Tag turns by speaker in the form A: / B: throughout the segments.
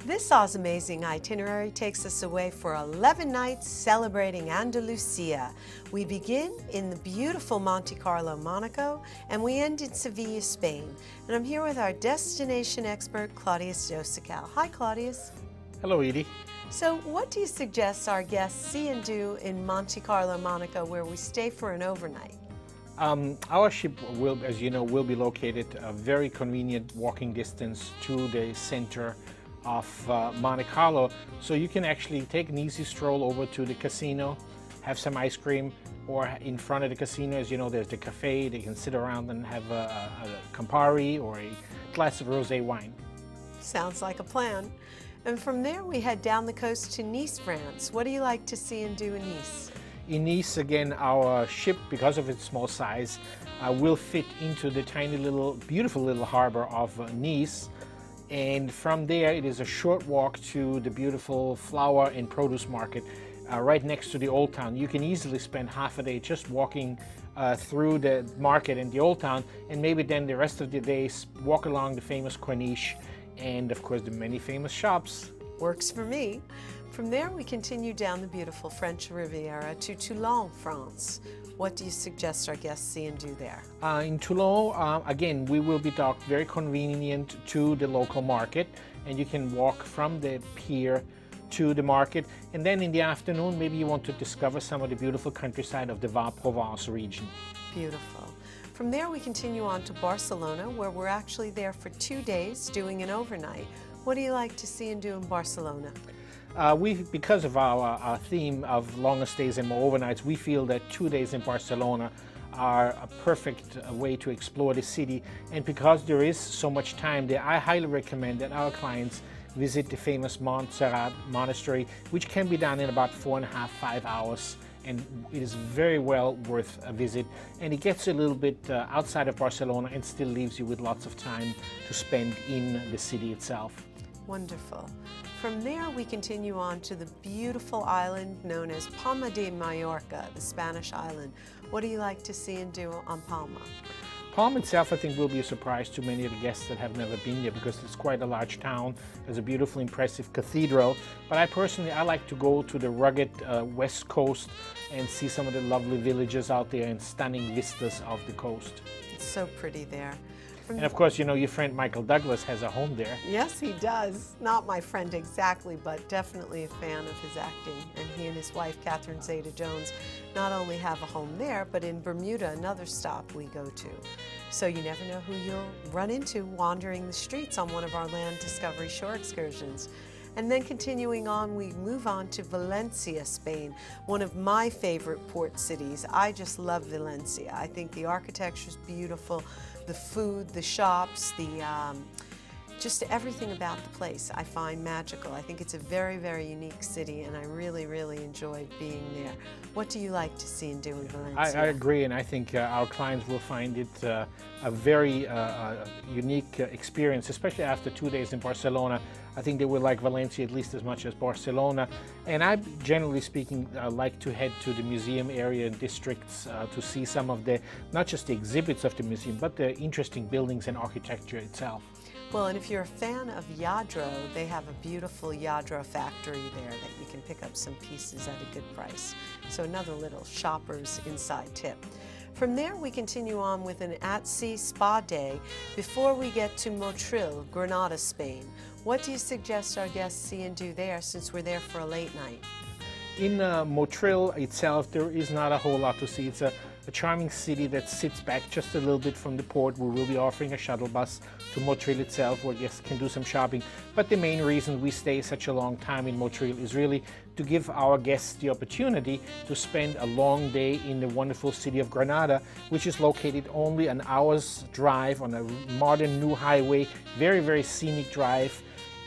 A: This Amazing itinerary takes us away for 11 nights celebrating Andalucia. We begin in the beautiful Monte-Carlo, Monaco, and we end in Seville, Spain. And I'm here with our destination expert, Claudius Josical. Hi, Claudius.
B: Hello, Edie.
A: So what do you suggest our guests see and do in Monte-Carlo, Monaco, where we stay for an overnight?
B: Our ship will, as you know, will be located a very convenient walking distance to the center of Monte Carlo, so you can actually take an easy stroll over to the casino, have some ice cream, or in front of the casino, as you know, there's the cafe. They can sit around and have a Campari or a glass of rosé wine.
A: Sounds like a plan. And from there we head down the coast to Nice, France. What do you like to see and do in Nice?
B: In Nice, again, our ship, because of its small size, will fit into the tiny little, beautiful little harbor of Nice. And from there, it is a short walk to the beautiful flower and produce market right next to the Old Town. You can easily spend half a day just walking through the market and the Old Town, and maybe then the rest of the day walk along the famous Corniche and, of course, the many famous shops.
A: Works for me. From there, we continue down the beautiful French Riviera to Toulon, France. What do you suggest our guests see and do there?
B: In Toulon, again, we will be docked very convenient to the local market, and you can walk from the pier to the market. And then in the afternoon, maybe you want to discover some of the beautiful countryside of the Var-Provence region.
A: Beautiful. From there, we continue on to Barcelona, where we're actually there for 2 days doing an overnight. What do you like to see and do in Barcelona?
B: Because of our theme of longer stays and more overnights, we feel that 2 days in Barcelona are a perfect way to explore the city. And because there is so much time there, I highly recommend that our clients visit the famous Montserrat Monastery, which can be done in about 4.5 to 5 hours. And it is very well worth a visit. And it gets a little bit outside of Barcelona and still leaves you with lots of time to spend in the city itself.
A: Wonderful. From there, we continue on to the beautiful island known as Palma de Mallorca, the Spanish island. What do you like to see and do on Palma?
B: Palma itself, I think, will be a surprise to many of the guests that have never been there, because it's quite a large town. There's a beautiful, impressive cathedral. But I like to go to the rugged west coast and see some of the lovely villages out there and stunning vistas of the coast.
A: It's so pretty there.
B: And of course, you know, your friend Michael Douglas has a home there.
A: Yes, he does. Not my friend exactly, but definitely a fan of his acting. And he and his wife, Catherine Zeta-Jones, not only have a home there, but in Bermuda, another stop we go to. So you never know who you'll run into wandering the streets on one of our land discovery shore excursions. And then continuing on, we move on to Valencia, Spain, one of my favorite port cities. I just love Valencia. I think the architecture is beautiful, the food, the shops, just everything about the place I find magical. I think it's a very, very unique city, and I really, really enjoyed being there. What do you like to see and do in Valencia?
B: I agree, and I think our clients will find it a very unique experience, especially after 2 days in Barcelona. I think they will like Valencia at least as much as Barcelona. And I, generally speaking, like to head to the museum area and districts to see some of the, not just the exhibits of the museum, but the interesting buildings and architecture itself.
A: Well, and if you're a fan of Lladró, they have a beautiful Lladró factory there that you can pick up some pieces at a good price. So another little shopper's inside tip. From there, we continue on with an at-sea spa day before we get to Motril, Granada, Spain. What do you suggest our guests see and do there, since we're there for a late night?
B: In Motril itself, there is not a whole lot to see. It's a charming city that sits back just a little bit from the port. We will be offering a shuttle bus to Motril itself, where guests can do some shopping. But the main reason we stay such a long time in Motril is really to give our guests the opportunity to spend a long day in the wonderful city of Granada, which is located only an hour's drive on a modern new highway, very, very scenic drive.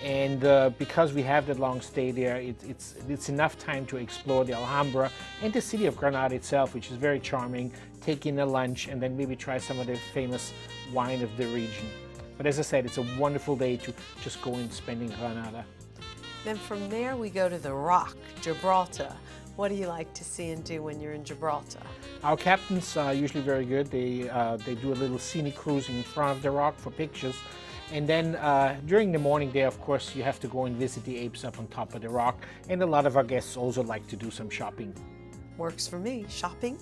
B: And because we have that long stay there, it's enough time to explore the Alhambra and the city of Granada itself, which is very charming. Take in a lunch and then maybe try some of the famous wine of the region. But as I said, it's a wonderful day to just go and spend in Granada.
A: Then from there we go to the Rock, Gibraltar. What do you like to see and do when you're in Gibraltar?
B: Our captains are usually very good. They do a little scenic cruise in front of the Rock for pictures. And then during the morning there, of course, you have to go and visit the apes up on top of the rock. And a lot of our guests also like to do some shopping.
A: Works for me, shopping.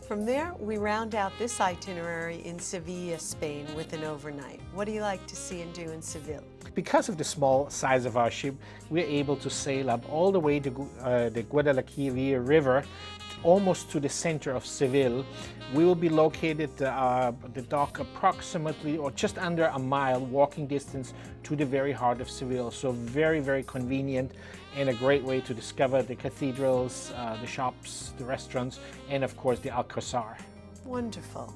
A: From there, we round out this itinerary in Sevilla, Spain with an overnight. What do you like to see and do in Seville?
B: Because of the small size of our ship, we're able to sail up all the way to the Guadalquivir River, almost to the center of Seville. We will be located the dock approximately or just under a mile walking distance to the very heart of Seville. So very, very convenient and a great way to discover the cathedrals, the shops, the restaurants, and of course the Alcazar.
A: Wonderful.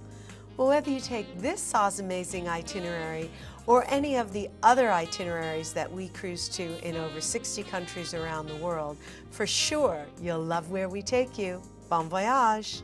A: Well, whether you take this amazing itinerary or any of the other itineraries that we cruise to in over 60 countries around the world, for sure you'll love where we take you. Bon voyage!